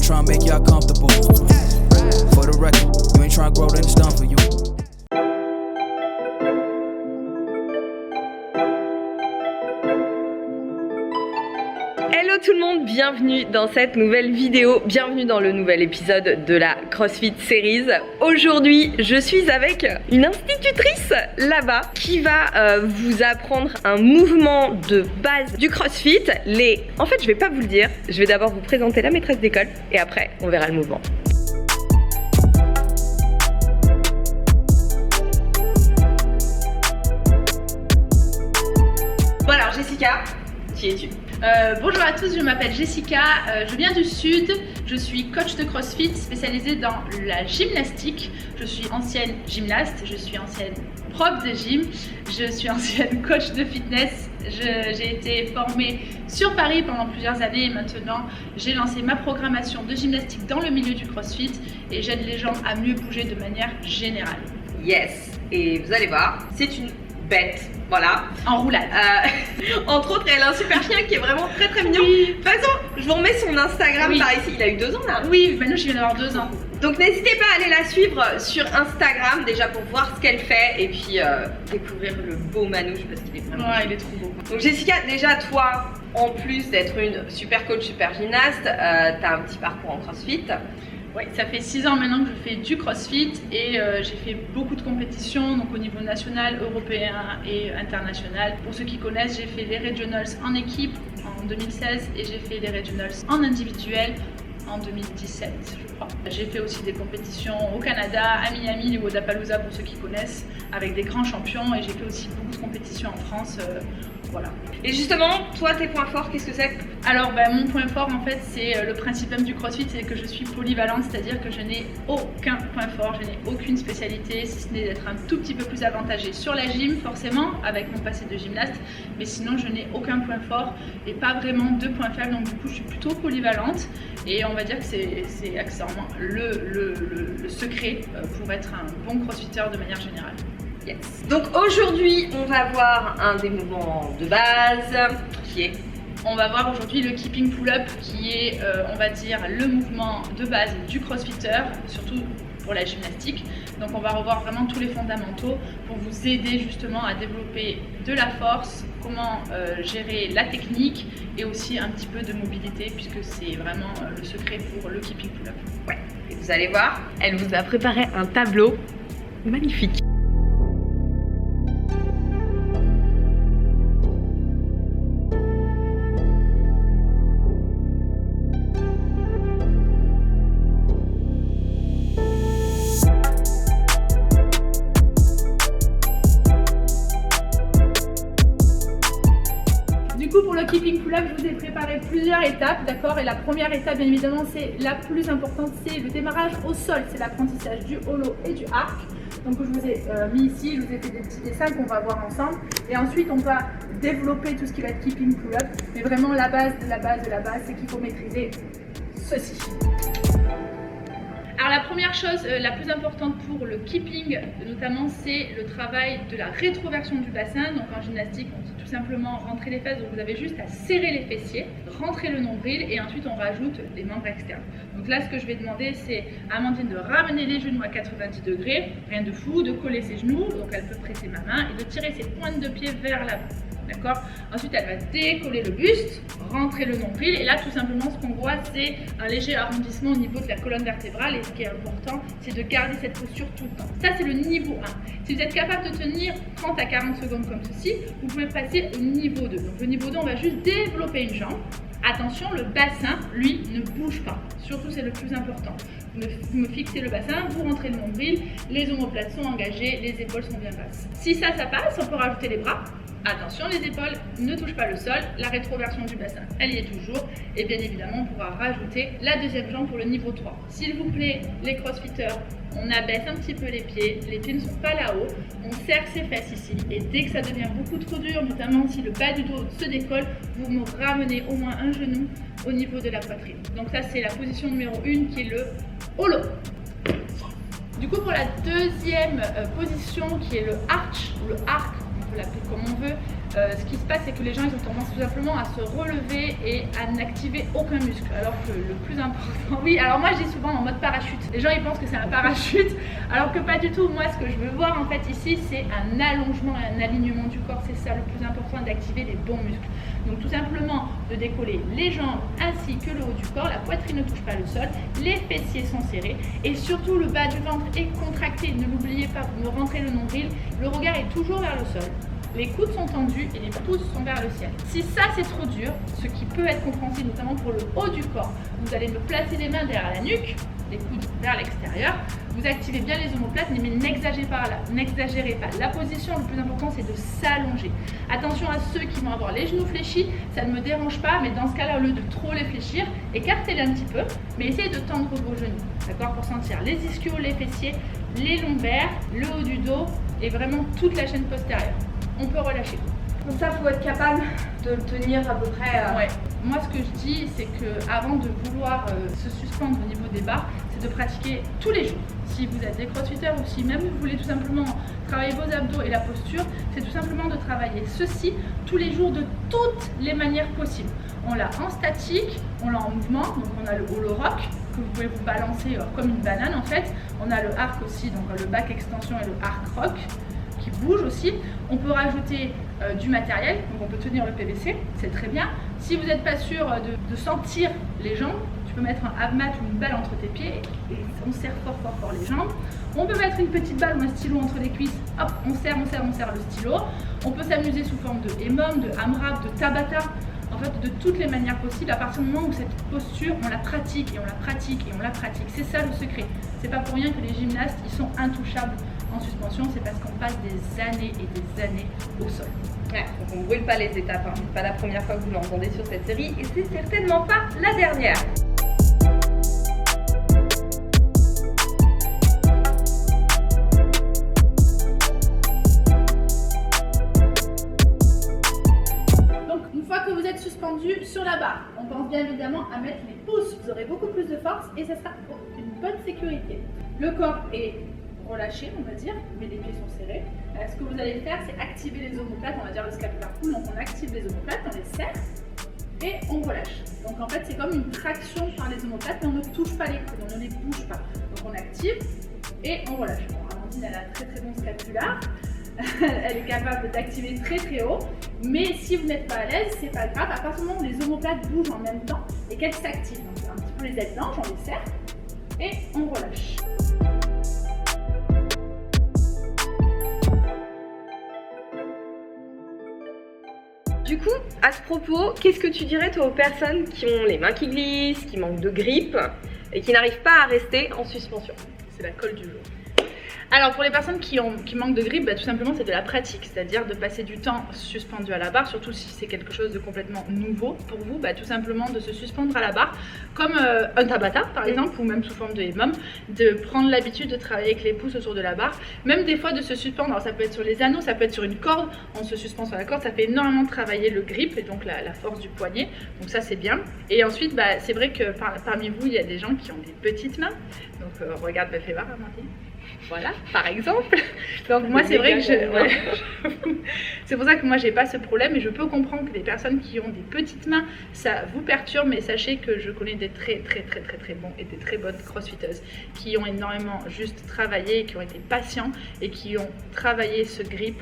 trying to make y'all comfortable. For the record, you ain't trying to grow, then it's done for you. Hello tout le monde, bienvenue dans cette nouvelle vidéo, bienvenue dans le nouvel épisode de la CrossFit Series. Aujourd'hui, je suis avec une institutrice là-bas qui va vous apprendre un mouvement de base du CrossFit. En fait, je vais pas vous le dire, je vais d'abord vous présenter la maîtresse d'école et après, on verra le mouvement. Bon alors Jessica, qui es-tu ? Bonjour à tous, je m'appelle Jessica, je viens du Sud, je suis coach de CrossFit spécialisée dans la gymnastique. Je suis ancienne gymnaste, je suis ancienne prof de gym, je suis ancienne coach de fitness. J'ai été formée sur Paris pendant plusieurs années et maintenant j'ai lancé ma programmation de gymnastique dans le milieu du CrossFit et j'aide les gens à mieux bouger de manière générale. Yes, et vous allez voir, c'est une bête, voilà. En roulade. Entre autres, elle a un super chien qui est vraiment très très mignon. Oui. De toute façon, je vous remets son Instagram Oui. par ici. Il a eu 2 ans là. Oui, maintenant je viens d'avoir 2 ans. Donc n'hésitez pas à aller la suivre sur Instagram déjà pour voir ce qu'elle fait et puis découvrir le beau Manouche parce qu'il est vraiment Ouais, il est trop beau. Donc Jessica, déjà toi, en plus d'être une super coach, super gymnaste, t'as un petit parcours en CrossFit. Oui, ça fait 6 ans maintenant que je fais du CrossFit et j'ai fait beaucoup de compétitions, donc au niveau national, européen et international. Pour ceux qui connaissent, j'ai fait les Regionals en équipe en 2016 et j'ai fait les Regionals en individuel en 2017, je crois. J'ai fait aussi des compétitions au Canada, à Miami, au Wodapalooza pour ceux qui connaissent, avec des grands champions et j'ai fait aussi beaucoup de compétitions en France. Voilà. Et justement, toi, tes points forts, qu'est-ce que c'est ? Alors, mon point fort, en fait, c'est le principe même du CrossFit, c'est que je suis polyvalente, c'est-à-dire que je n'ai aucun point fort, je n'ai aucune spécialité, si ce n'est d'être un tout petit peu plus avantagée sur la gym, forcément, avec mon passé de gymnaste, mais sinon, je n'ai aucun point fort et pas vraiment de points faibles, donc du coup, je suis plutôt polyvalente et on va dire que c'est accessoirement le secret pour être un bon crossfitter de manière générale. Yes. Donc aujourd'hui, on va voir un des mouvements de base qui est... On va voir aujourd'hui le keeping pull-up qui est, on va dire, le mouvement de base du crossfitter, surtout pour la gymnastique. Donc on va revoir vraiment tous les fondamentaux pour vous aider justement à développer de la force, comment gérer la technique et aussi un petit peu de mobilité puisque c'est vraiment le secret pour le keeping pull-up. Ouais, et vous allez voir, elle vous a préparé un tableau magnifique. Du coup, pour le keeping pull-up, je vous ai préparé plusieurs étapes, d'accord ? Et la première étape, bien évidemment, c'est la plus importante, c'est le démarrage au sol. C'est l'apprentissage du hollow et du arc. Donc, je vous ai mis ici, je vous ai fait des petits dessins qu'on va voir ensemble. Et ensuite, on va développer tout ce qui va être keeping pull-up. Mais vraiment, la base de la base de la base, c'est qu'il faut maîtriser ceci. Alors la première chose, la plus importante pour le keeping notamment, c'est le travail de la rétroversion du bassin. Donc en gymnastique, on dit tout simplement rentrer les fesses, donc vous avez juste à serrer les fessiers, rentrer le nombril et ensuite on rajoute les membres externes. Donc là, ce que je vais demander, c'est à Amandine de ramener les genoux à 90 degrés, rien de fou, de coller ses genoux, donc elle peut presser ma main et de tirer ses pointes de pied vers l'avant. D'accord ? Ensuite, elle va décoller le buste, rentrer le nombril. Et là, tout simplement, ce qu'on voit, c'est un léger arrondissement au niveau de la colonne vertébrale. Et ce qui est important, c'est de garder cette posture tout le temps. Ça, c'est le niveau 1. Si vous êtes capable de tenir 30 à 40 secondes comme ceci, vous pouvez passer au niveau 2. Donc, le niveau 2, on va juste développer une jambe. Attention, le bassin, lui, ne bouge pas. Surtout, c'est le plus important. Vous me fixez le bassin, vous rentrez le nombril, les omoplates sont engagées, les épaules sont bien basses. Si ça passe, on peut rajouter les bras. Attention, les épaules ne touchent pas le sol, la rétroversion du bassin, elle y est toujours. Et bien évidemment, on pourra rajouter la deuxième jambe pour le niveau 3. S'il vous plaît, les crossfitters, on abaisse un petit peu les pieds ne sont pas là-haut, on serre ses fesses ici. Et dès que ça devient beaucoup trop dur, notamment si le bas du dos se décolle, vous me ramenez au moins un genou au niveau de la poitrine. Donc ça, c'est la position numéro 1 qui est le hollow. Du coup, pour la deuxième position qui est le arch ou le arc, on peut l'appeler comme on veut, ce qui se passe, c'est que les gens ils ont tendance tout simplement à se relever et à n'activer aucun muscle. Alors que le plus important, oui, alors moi je dis souvent en mode parachute. Les gens ils pensent que c'est un parachute, alors que pas du tout. Moi ce que je veux voir en fait ici, c'est un allongement et un alignement du corps. C'est ça le plus important, d'activer les bons muscles. Donc tout simplement de décoller les jambes ainsi que le haut du corps, la poitrine ne touche pas le sol, les fessiers sont serrés et surtout le bas du ventre est contracté. Ne l'oubliez pas, vous me rentrez le nombril, le regard est toujours vers le sol. Les coudes sont tendus et les pouces sont vers le ciel. Si ça c'est trop dur, ce qui peut être compréhensible notamment pour le haut du corps, vous allez me placer les mains derrière la nuque, les coudes vers l'extérieur, vous activez bien les omoplates, mais n'exagérez pas. La position, le plus important, c'est de s'allonger. Attention à ceux qui vont avoir les genoux fléchis, ça ne me dérange pas, mais dans ce cas-là, au lieu de trop les fléchir, écartez-les un petit peu, mais essayez de tendre vos genoux, d'accord, pour sentir les ischios, les fessiers, les lombaires, le haut du dos et vraiment toute la chaîne postérieure. On peut relâcher. Comme ça, il faut être capable de le tenir à peu près. Ouais. Moi, ce que je dis, c'est qu'avant de vouloir se suspendre au niveau des barres, c'est de pratiquer tous les jours. Si vous êtes des crossfitters ou si même vous voulez tout simplement travailler vos abdos et la posture, c'est tout simplement de travailler ceci tous les jours de toutes les manières possibles. On l'a en statique, on l'a en mouvement, donc on a le hollow rock, que vous pouvez vous balancer comme une banane en fait. On a le arc aussi, donc le back extension et le arc rock, qui bouge aussi. On peut rajouter du matériel, donc on peut tenir le PVC, c'est très bien. Si vous n'êtes pas sûr de sentir les jambes, tu peux mettre un abmat ou une balle entre tes pieds et on serre fort les jambes. On peut mettre une petite balle ou un stylo entre les cuisses, hop, on serre le stylo. On peut s'amuser sous forme de EMOM, de AMRAP, de Tabata, en fait de toutes les manières possibles à partir du moment où cette posture, on la pratique et on la pratique et on la pratique. C'est ça le secret. C'est pas pour rien que les gymnastes, ils sont intouchables en suspension, c'est parce qu'on passe des années et des années au sol. Ouais, donc on ne brûle pas les étapes, hein. C'est pas la première fois que vous l'entendez sur cette série et c'est certainement pas la dernière. Donc une fois que vous êtes suspendu sur la barre, on pense bien évidemment à mettre les pouces, vous aurez beaucoup plus de force et ça sera pour une bonne sécurité. Le corps est relâché, on va dire, mais les pieds sont serrés. Ce que vous allez faire, c'est activer les omoplates, on va dire le scapular pull, donc on active les omoplates, on les serre et on relâche. Donc en fait, c'est comme une traction par les omoplates, mais on ne touche pas les coudes, on ne les bouge pas. Donc on active et on relâche. Bon, Amandine, elle a un très bon scapular, elle est capable d'activer très haut, mais si vous n'êtes pas à l'aise, c'est pas grave, à partir du moment où les omoplates bougent en même temps et qu'elles s'activent. Donc un petit peu les ailes blanches, on les serre et on relâche. Du coup, à ce propos, qu'est-ce que tu dirais toi aux personnes qui ont les mains qui glissent, qui manquent de grippe et qui n'arrivent pas à rester en suspension? C'est la colle du jour. Alors pour les personnes qui manquent de grippe, tout simplement c'est de la pratique, c'est-à-dire de passer du temps suspendu à la barre, surtout si c'est quelque chose de complètement nouveau pour vous, tout simplement de se suspendre à la barre, comme un Tabata par exemple, ou même sous forme de EMOM, de prendre l'habitude de travailler avec les pouces autour de la barre, même des fois de se suspendre, alors ça peut être sur les anneaux, ça peut être sur une corde, on se suspend sur la corde, ça fait énormément travailler le grip et donc la force du poignet, donc ça c'est bien. Et ensuite c'est vrai que parmi vous il y a des gens qui ont des petites mains, donc regarde, fais voir Amandine. Voilà, par exemple. Donc moi c'est vrai que c'est pour ça que moi j'ai pas ce problème et je peux comprendre que les personnes qui ont des petites mains, ça vous perturbe, mais sachez que je connais des très bons et des très bonnes crossfitteuses qui ont énormément juste travaillé, qui ont été patients et qui ont travaillé ce grip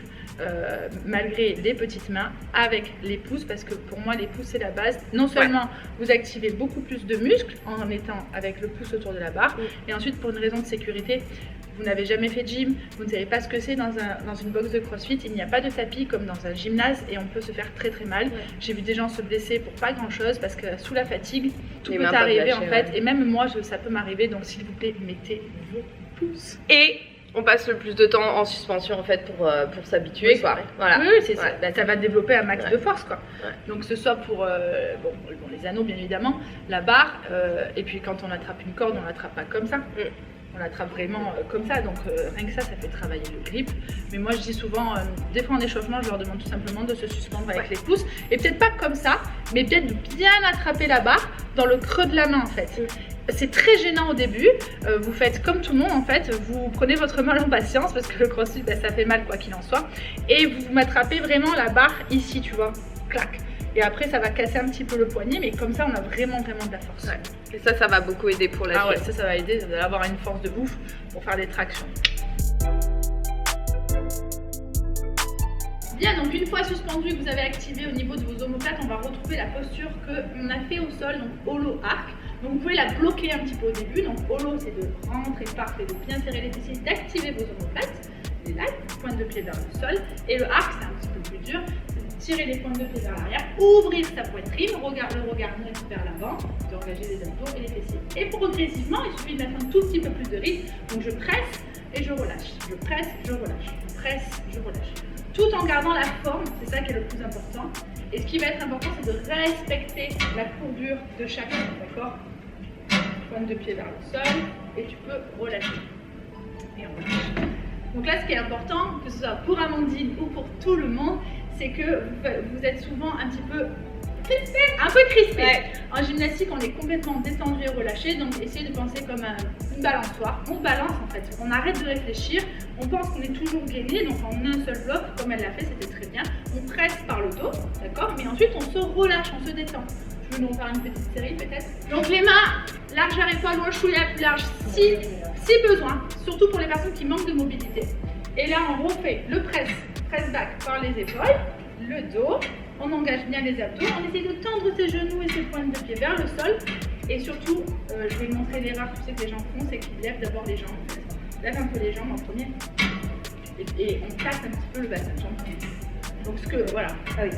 malgré les petites mains avec les pouces, parce que pour moi les pouces c'est la base. Non seulement vous activez beaucoup plus de muscles en étant avec le pouce autour de la barre, et ensuite pour une raison de sécurité, vous n'avez jamais fait de gym, vous ne savez pas ce que c'est dans une box de crossfit, il n'y a pas de tapis comme dans un gymnase et on peut se faire très mal. J'ai vu des gens se blesser pour pas grand chose parce que sous la fatigue, tout peut arriver en fait, et même moi ça peut m'arriver, donc s'il vous plaît mettez vos pouces. Et on passe le plus de temps en suspension en fait pour s'habituer, quoi. Voilà. Oui, c'est ça. Ça va développer un max de force, quoi. Donc que ce soit pour les anneaux bien évidemment, la barre, et puis quand on attrape une corde, on l'attrape pas comme ça. on l'attrape vraiment comme ça, donc rien que ça fait travailler le grip. Mais moi je dis souvent, des fois en échauffement, je leur demande tout simplement de se suspendre avec les pouces, et peut-être pas comme ça, mais peut-être de bien attraper la barre dans le creux de la main en fait. C'est très gênant au début, vous faites comme tout le monde en fait, vous prenez votre mal en patience parce que le crossfit ça fait mal quoi qu'il en soit, et vous m'attrapez vraiment la barre ici, tu vois, clac. Et après ça va casser un petit peu le poignet, mais comme ça on a vraiment de la force. Ouais. Et ça va beaucoup aider pour la suite. Ouais, ça va aider d'avoir une force de ouf pour faire des tractions. Bien, donc une fois suspendu que vous avez activé au niveau de vos omoplates, on va retrouver la posture qu'on a fait au sol, donc holo arc. Donc vous pouvez la bloquer un petit peu au début, donc holo c'est de rentrer parfait, de bien serrer les fessiers, d'activer vos omoplates, les lattes, pointe de pied vers le sol, et le arc c'est un petit peu plus dur, c'est de tirer les pointes de pied vers l'arrière, ouvrir sa poitrine, le regard net vers l'avant, d'engager les abdos et les fessiers. Et progressivement, il suffit de mettre un tout petit peu plus de rythme, donc je presse et je relâche, je presse, je relâche, je presse, je relâche. Tout en gardant la forme, c'est ça qui est le plus important. Et ce qui va être important, c'est de respecter la courbure de chacun, d'accord? Pointe de pied vers le sol, et tu peux relâcher. Et on relâche. Donc là, ce qui est important, que ce soit pour Amandine ou pour tout le monde, c'est que vous êtes souvent un petit peu crispé. Ouais. En gymnastique, on est complètement détendu et relâché, donc essayez de penser comme une balançoire. On balance en fait, on arrête de réfléchir, on pense qu'on est toujours gainé, donc en un seul bloc, comme elle l'a fait, c'était très bien. On presse par le dos, d'accord, mais ensuite on se relâche, on se détend. Tu veux nous faire une petite série peut-être? Donc les mains, largeur épaule, ou un chouïa plus large si besoin, surtout pour les personnes qui manquent de mobilité. Et là on refait le press back par les épaules, le dos. On engage bien les abdos, on essaie de tendre ses genoux et ses pointes de pied vers le sol. Et surtout, je vais montrer l'erreur que les gens font, c'est qu'ils lèvent d'abord les jambes. Lève un peu les jambes en premier. Et on casse un petit peu le bassin de jambes. Donc voilà. Ah oui.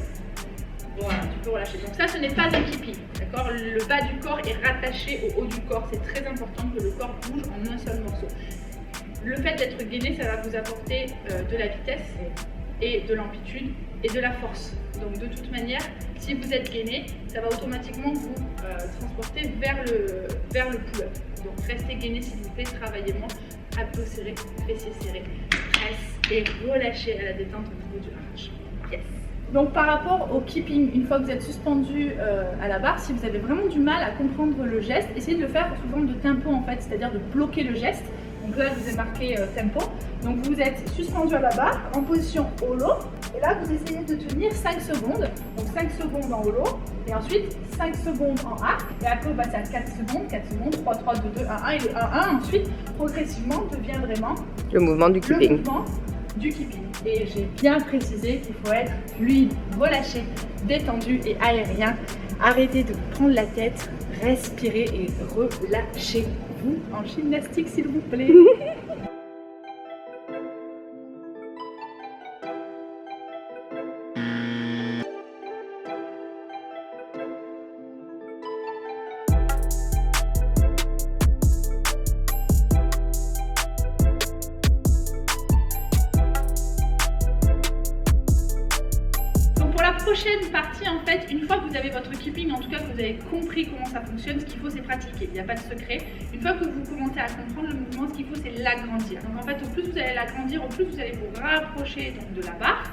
Voilà, tu peux relâcher. Donc ça, ce n'est pas un keeping, d'accord? Le bas du corps est rattaché au haut du corps. C'est très important que le corps bouge en un seul morceau. Le fait d'être gainé, ça va vous apporter de la vitesse et de l'amplitude et de la force. Donc de toute manière, si vous êtes gainé, ça va automatiquement vous transporter vers le pull-up. Donc restez gainé s'il vous plaît, travaillez moins, abdos serrés, fessiers serrés, presse et relâchez à la détente au niveau du hanche. Yes. Donc par rapport au keeping, une fois que vous êtes suspendu à la barre, si vous avez vraiment du mal à comprendre le geste, essayez de le faire sous forme de tempo en fait, c'est-à-dire de bloquer le geste. Donc là, je vous ai marqué tempo. Donc vous êtes suspendu à la barre en position holo. Et là, vous essayez de tenir 5 secondes. Donc 5 secondes en holo. Et ensuite 5 secondes en arc. Et après, on passe à 4 secondes, 3, 3, 2, 2, 1, 1. Et le 1, 1, ensuite, progressivement, devient vraiment le mouvement du keeping. Le mouvement du keeping. Et j'ai bien précisé qu'il faut être fluide, relâché, détendu et aérien. Arrêtez de prendre la tête, respirez et relâchez-vous en gymnastique, s'il vous plaît. Prochaine partie, en fait, une fois que vous avez votre keeping, en tout cas que vous avez compris comment ça fonctionne, ce qu'il faut c'est pratiquer, il n'y a pas de secret. Une fois que vous commencez à comprendre le mouvement, ce qu'il faut c'est l'agrandir. Donc en fait, au plus vous allez l'agrandir, au plus vous allez vous rapprocher donc, de la barre.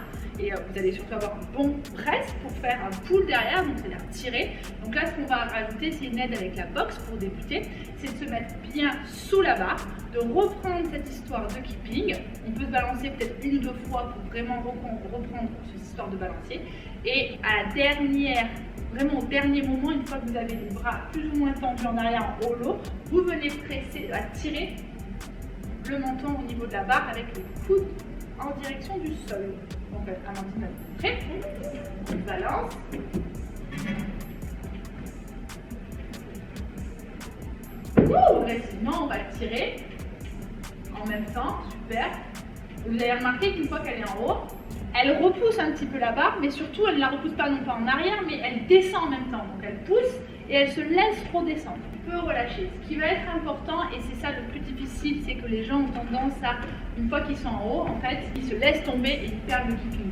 Et vous allez surtout avoir un bon press pour faire un pull derrière, donc c'est-à-dire tirer. Donc là, ce qu'on va rajouter, c'est une aide avec la boxe pour débuter, c'est de se mettre bien sous la barre, de reprendre cette histoire de keeping. On peut se balancer peut-être 1 ou 2 fois pour vraiment reprendre cette histoire de balancier. Et à la dernière, vraiment au dernier moment, une fois que vous avez les bras plus ou moins tendus en arrière en holo, vous venez presser, à tirer le menton au niveau de la barre avec les coudes en direction du sol. Donc Amandine va vous montrer. On balance. Progressivement, on va tirer en même temps. Super. Vous avez remarqué qu'une fois qu'elle est en haut, elle repousse un petit peu la barre, mais surtout elle ne la repousse pas non pas en arrière, mais elle descend en même temps. Donc elle pousse et elle se laisse redescendre. On peut relâcher. Ce qui va être important, et c'est ça le plus difficile, c'est que les gens ont tendance à, une fois qu'ils sont en haut, en fait, ils se laissent tomber et ils perdent le keeping.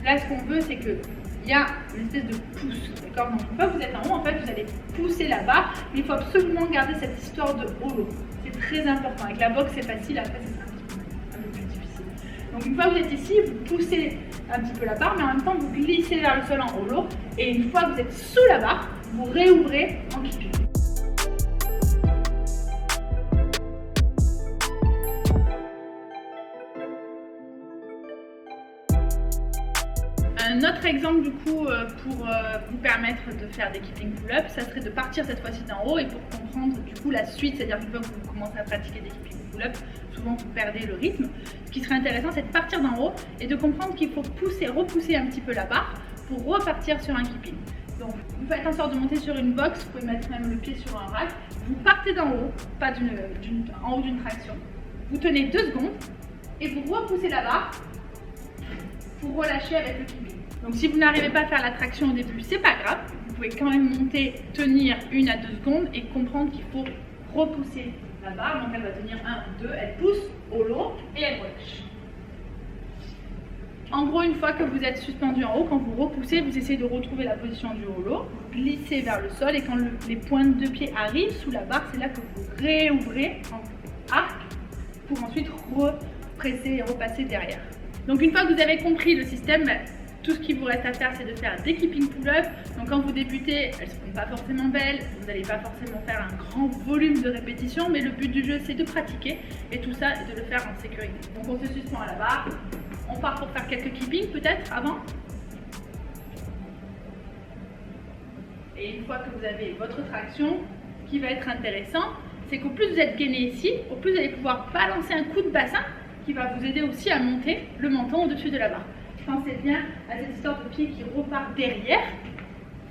Là, ce qu'on veut, c'est que il y a une espèce de pouce, d'accord? Donc une fois que vous êtes en haut, en fait, vous allez pousser la barre, mais il faut absolument garder cette histoire de holo. C'est très important. Avec la boxe, c'est facile, après, c'est un peu plus difficile. Donc une fois que vous êtes ici, vous poussez un petit peu la barre, mais en même temps, vous glissez vers le sol en holo. Et une fois que vous êtes sous la barre, vous réouvrez en keeping. Un autre exemple du coup pour vous permettre de faire des keeping pull-ups, ça serait de partir cette fois-ci d'en haut et pour comprendre du coup la suite, c'est-à-dire une fois que vous commencez à pratiquer des keeping pull-ups, souvent vous perdez le rythme. Ce qui serait intéressant, c'est de partir d'en haut et de comprendre qu'il faut repousser un petit peu la barre pour repartir sur un keeping. Donc vous faites en sorte de monter sur une box, vous pouvez mettre même le pied sur un rack, vous partez d'en haut, pas en haut d'une traction, vous tenez 2 secondes et vous repoussez la barre pour relâcher avec le keeping. Donc si vous n'arrivez pas à faire la traction au début, c'est pas grave, vous pouvez quand même monter, tenir 1 à 2 secondes et comprendre qu'il faut repousser la barre. Donc elle va tenir 1, 2, elle pousse au lot et elle relâche. En gros, une fois que vous êtes suspendu en haut, quand vous repoussez, vous essayez de retrouver la position du holo, vous glissez vers le sol et quand les pointes de pied arrivent sous la barre, c'est là que vous réouvrez en arc pour ensuite represser et repasser derrière. Donc une fois que vous avez compris le système, tout ce qu'il vous reste à faire, c'est de faire des keeping pull-ups. Donc quand vous débutez, elles ne seront pas forcément belles, vous n'allez pas forcément faire un grand volume de répétitions, mais le but du jeu, c'est de pratiquer et tout ça, et de le faire en sécurité. Donc on se suspend à la barre, on part pour faire quelques keeping peut-être avant. Et une fois que vous avez votre traction, ce qui va être intéressant, c'est qu'au plus vous êtes gainé ici, au plus vous allez pouvoir balancer un coup de bassin qui va vous aider aussi à monter le menton au-dessus de la barre. Pensez bien à cette histoire de pied qui repart derrière,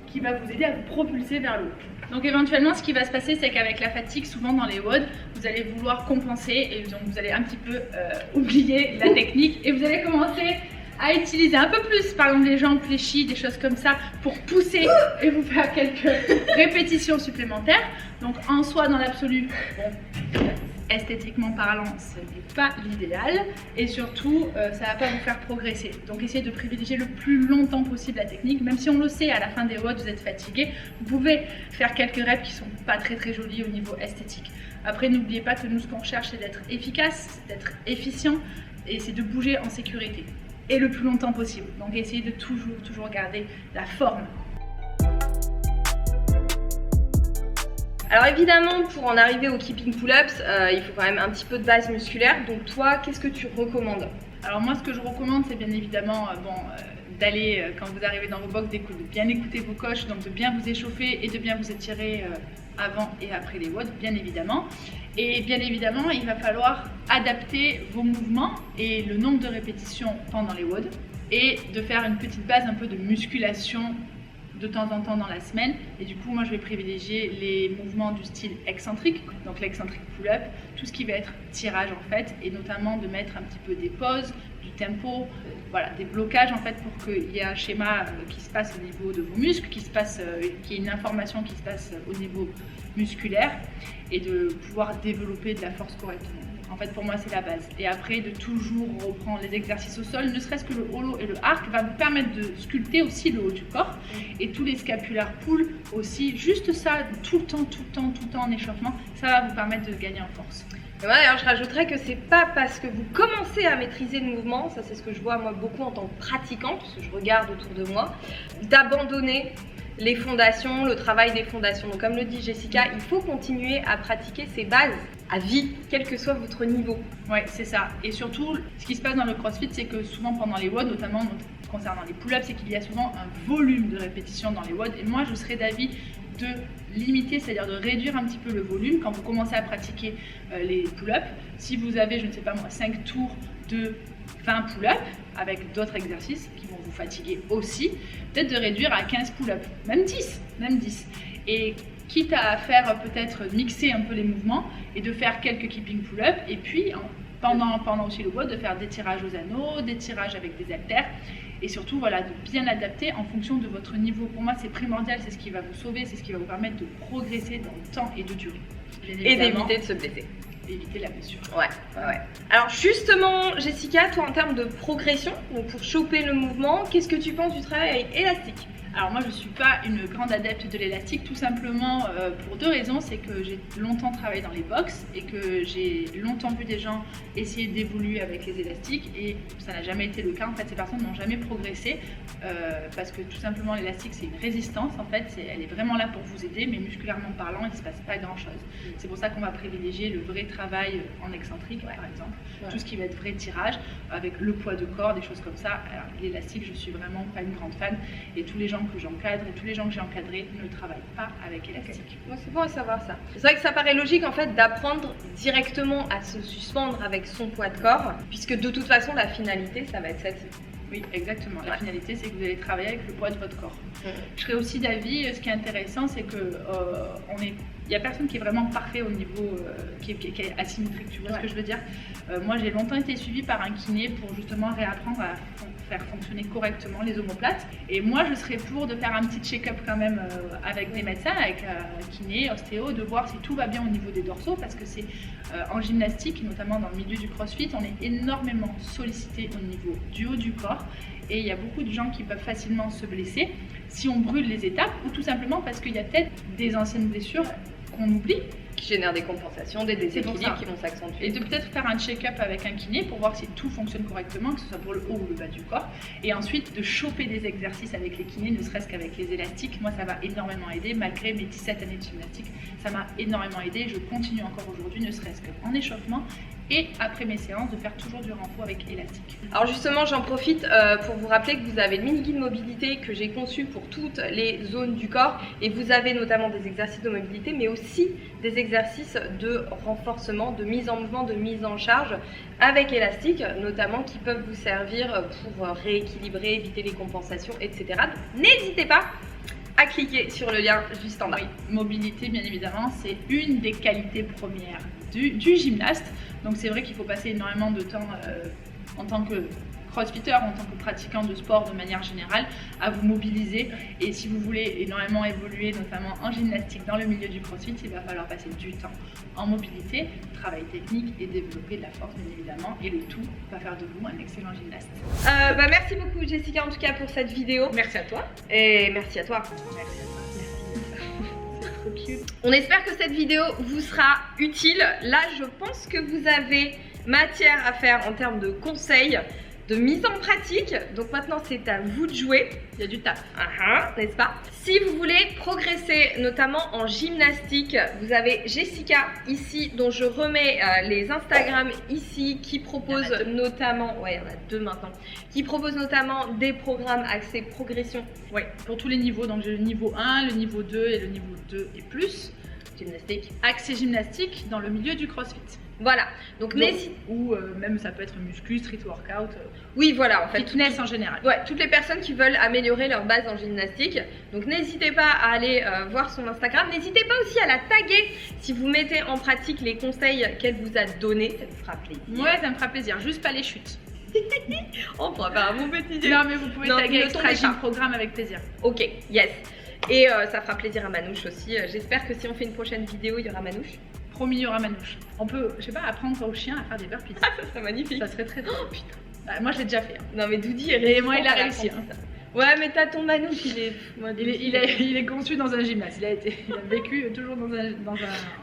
qui va vous aider à vous propulser vers le haut. Donc éventuellement, ce qui va se passer, c'est qu'avec la fatigue, souvent dans les WOD, vous allez vouloir compenser et donc vous allez un petit peu oublier la technique et vous allez commencer à utiliser un peu plus, par exemple les jambes fléchies, des choses comme ça, pour pousser et vous faire quelques répétitions supplémentaires. Donc en soi, dans l'absolu, bon, esthétiquement parlant, ce n'est pas l'idéal et surtout ça ne va pas vous faire progresser. Donc essayez de privilégier le plus longtemps possible la technique, même si on le sait, à la fin des WOD vous êtes fatigué, vous pouvez faire quelques reps qui sont pas très jolies au niveau esthétique. Après n'oubliez pas que nous ce qu'on cherche c'est d'être efficace, d'être efficient et c'est de bouger en sécurité et le plus longtemps possible. Donc essayez de toujours garder la forme. Alors évidemment, pour en arriver au keeping pull-ups, il faut quand même un petit peu de base musculaire. Donc toi, qu'est-ce que tu recommandes? Alors moi, ce que je recommande, c'est bien évidemment d'aller, quand vous arrivez dans vos box, de bien écouter vos coachs, donc de bien vous échauffer et de bien vous étirer avant et après les WOD, bien évidemment. Et bien évidemment, il va falloir adapter vos mouvements et le nombre de répétitions pendant les WOD et de faire une petite base un peu de musculation de temps en temps dans la semaine. Et du coup, moi je vais privilégier les mouvements du style excentrique, donc l'excentrique pull-up, tout ce qui va être tirage en fait, et notamment de mettre un petit peu des pauses, du tempo, voilà, des blocages en fait pour qu'il y ait un schéma qui se passe au niveau de vos muscles, qu'il y ait une information qui se passe au niveau musculaire et de pouvoir développer de la force correctement. En fait, pour moi, c'est la base. Et après, de toujours reprendre les exercices au sol, ne serait-ce que le holo et le arc, va vous permettre de sculpter aussi le haut du corps. Et tous les scapulaires pull aussi, juste ça, tout le temps en échauffement, ça va vous permettre de gagner en force. Et moi, d'ailleurs, je rajouterais que c'est pas parce que vous commencez à maîtriser le mouvement, ça c'est ce que je vois moi beaucoup en tant que pratiquant, parce que je regarde autour de moi, d'abandonner les fondations, le travail des fondations. Donc comme le dit Jessica, il faut continuer à pratiquer ces bases à vie, quel que soit votre niveau. Ouais, c'est ça. Et surtout, ce qui se passe dans le CrossFit, c'est que souvent pendant les WOD, notamment concernant les pull-ups, c'est qu'il y a souvent un volume de répétitions dans les WOD. Et moi, je serais d'avis de limiter, c'est-à-dire de réduire un petit peu le volume quand vous commencez à pratiquer les pull-ups. Si vous avez, je ne sais pas moi, 5 tours de 20 pull-ups avec d'autres exercices qui vont vous fatiguer aussi, peut-être de réduire à 15 pull-ups, même 10. Et quitte à faire peut-être mixer un peu les mouvements et de faire quelques keeping pull-ups et puis pendant aussi le WOD de faire des tirages aux anneaux, des tirages avec des haltères et surtout voilà, de bien adapter en fonction de votre niveau. Pour moi c'est primordial, c'est ce qui va vous sauver, c'est ce qui va vous permettre de progresser dans le temps et de durée. Et d'éviter de se blesser. éviter la blessure. Ouais. Alors justement, Jessica, toi en termes de progression, donc pour choper le mouvement, qu'est-ce que tu penses du travail avec élastique? Alors moi je ne suis pas une grande adepte de l'élastique, tout simplement pour deux raisons. C'est que j'ai longtemps travaillé dans les box et que j'ai longtemps vu des gens essayer d'évoluer avec les élastiques et ça n'a jamais été le cas. En fait, ces personnes n'ont jamais progressé parce que tout simplement l'élastique c'est une résistance. En fait, elle est vraiment là pour vous aider, mais musculairement parlant, il ne se passe pas grand chose. C'est pour ça qu'on va privilégier le vrai travail en excentrique, par exemple. Tout ce qui va être vrai tirage avec le poids de corps, des choses comme ça. Alors, l'élastique, je suis vraiment pas une grande fan et tous les gens que j'encadre et tous les gens que j'ai encadrés ne travaillent pas avec élastique. Moi, c'est bon à savoir ça. C'est vrai que ça paraît logique en fait d'apprendre directement à se suspendre avec son poids de corps, puisque de toute façon la finalité ça va être celle-ci. Oui, exactement. La finalité, c'est que vous allez travailler avec le poids de votre corps. Je serais aussi d'avis, ce qui est intéressant, c'est que il n'y a personne qui est vraiment parfait au niveau qui est asymétrique. Tu vois ce que je veux dire? Moi, j'ai longtemps été suivie par un kiné pour justement réapprendre à faire fonctionner correctement les omoplates. Et moi, je serais pour de faire un petit check-up quand même avec des médecins, avec un kiné, ostéo, de voir si tout va bien au niveau des dorsaux, parce que c'est en gymnastique, notamment dans le milieu du crossfit, on est énormément sollicité au niveau du haut du corps. Et il y a beaucoup de gens qui peuvent facilement se blesser si on brûle les étapes ou tout simplement parce qu'il y a peut-être des anciennes blessures qu'on oublie. Qui génèrent des compensations, des déséquilibres qui vont s'accentuer. Et de peut-être faire un check-up avec un kiné pour voir si tout fonctionne correctement, que ce soit pour le haut ou le bas du corps. Et ensuite de choper des exercices avec les kinés, ne serait-ce qu'avec les élastiques. Moi, ça m'a énormément aidé. Malgré mes 17 années de gymnastique, ça m'a énormément aidé. Je continue encore aujourd'hui, ne serait-ce qu'en échauffement. Et après mes séances, de faire toujours du renfort avec élastique. Alors justement, j'en profite pour vous rappeler que vous avez le mini-guide mobilité que j'ai conçu pour toutes les zones du corps. Et vous avez notamment des exercices de mobilité, mais aussi des exercices de renforcement, de mise en mouvement, de mise en charge avec élastique, notamment qui peuvent vous servir pour rééquilibrer, éviter les compensations, etc. Donc, n'hésitez pas à cliquer sur le lien juste en bas. Oui, mobilité, bien évidemment, c'est une des qualités premières du gymnaste. Donc c'est vrai qu'il faut passer énormément de temps en tant que crossfitter, en tant que pratiquant de sport de manière générale, à vous mobiliser. Et si vous voulez énormément évoluer, notamment en gymnastique, dans le milieu du crossfit, il va falloir passer du temps en mobilité, travail technique et développer de la force, bien évidemment. Et le tout va faire de vous un excellent gymnaste. Merci beaucoup Jessica en tout cas pour cette vidéo. Merci à toi. Et merci à toi. Merci à toi. C'est trop cute. On espère que cette vidéo vous sera utile. Là, je pense que vous avez matière à faire en termes de conseils, de mise en pratique. Donc maintenant, c'est à vous de jouer. Il y a du taf. N'est-ce pas? Si vous voulez progresser, notamment en gymnastique, vous avez Jessica ici, dont je remets les Instagram ici, qui propose notamment, ouais, il y en a deux maintenant, qui propose notamment des programmes axés progression. Oui, pour tous les niveaux. Donc j'ai le niveau 1, le niveau 2 et le niveau 2 et plus. Gymnastique. Axé gymnastique dans le milieu du crossfit. Voilà, donc n'hésitez. Ou même ça peut être muscu, street workout. Oui, voilà, en fait. Fitness en général. Ouais, toutes les personnes qui veulent améliorer leur base en gymnastique. Donc n'hésitez pas à aller voir son Instagram. N'hésitez pas aussi à la taguer si vous mettez en pratique les conseils qu'elle vous a donnés. Ça vous fera plaisir. Ouais, ça me fera plaisir. Juste pas les chutes. On pourra faire un bon petit jeu. Non, mais vous pouvez taguer Extra Gym Programme avec plaisir. Ok, yes. Et ça fera plaisir à Manouche aussi. J'espère que si on fait une prochaine vidéo, il y aura Manouche. Promis, il y aura Manouche. On peut, je sais pas, apprendre au chien à faire des burpees. Ah, ça serait magnifique. Ça serait très drôle. Oh putain. Bah, moi, je l'ai déjà fait. Non, mais Doudi, et moi, il a réussi. Ouais, mais t'as ton Manouche, il est conçu dans un gymnase. Il a vécu toujours dans un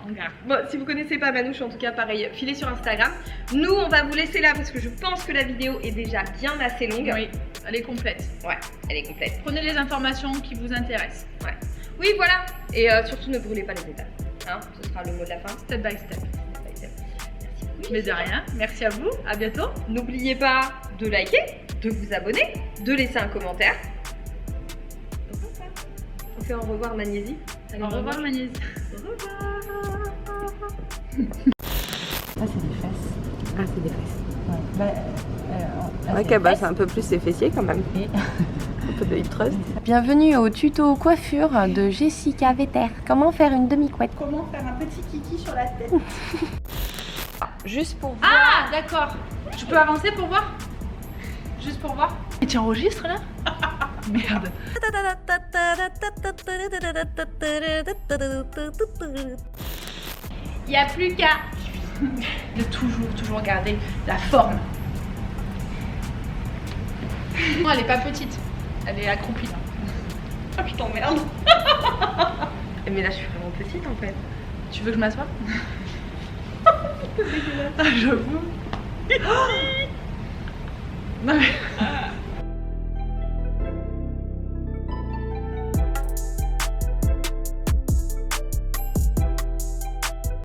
hangar. Bon, si vous connaissez pas Manouche, en tout cas, pareil, filez sur Instagram. Nous, on va vous laisser là parce que je pense que la vidéo est déjà bien assez longue. Oui, elle est complète. Ouais, elle est complète. Prenez les informations qui vous intéressent. Ouais. Oui, voilà. Et surtout, ne brûlez pas les étapes. Hein, ce sera le mot de la fin. Step by step. Merci beaucoup. Mais de rien. Merci à vous. À bientôt. N'oubliez pas de liker, de vous abonner, de laisser un commentaire. On fait au revoir Magnésie. Au revoir Magnésie. Au revoir. Ah, c'est des fesses. Ah, c'est des fesses. Ouais. Ok, bah c'est un peu plus ses fessiers quand même. Et... un peu de hip thrust. Bienvenue au tuto coiffure de Jessica Vetter. Comment faire une demi-couette? Comment faire un petit kiki sur la tête? Juste pour voir. Ah, d'accord. Je peux avancer pour voir? Juste pour voir. Et tu enregistres là? Merde. Il n'y a plus qu'à De toujours garder la forme. Non, elle est pas petite, elle est accroupie là. Ah, je t'emmerde. Mais là, je suis vraiment petite en fait. Tu veux que je m'assoie? Ah, j'avoue. Non mais...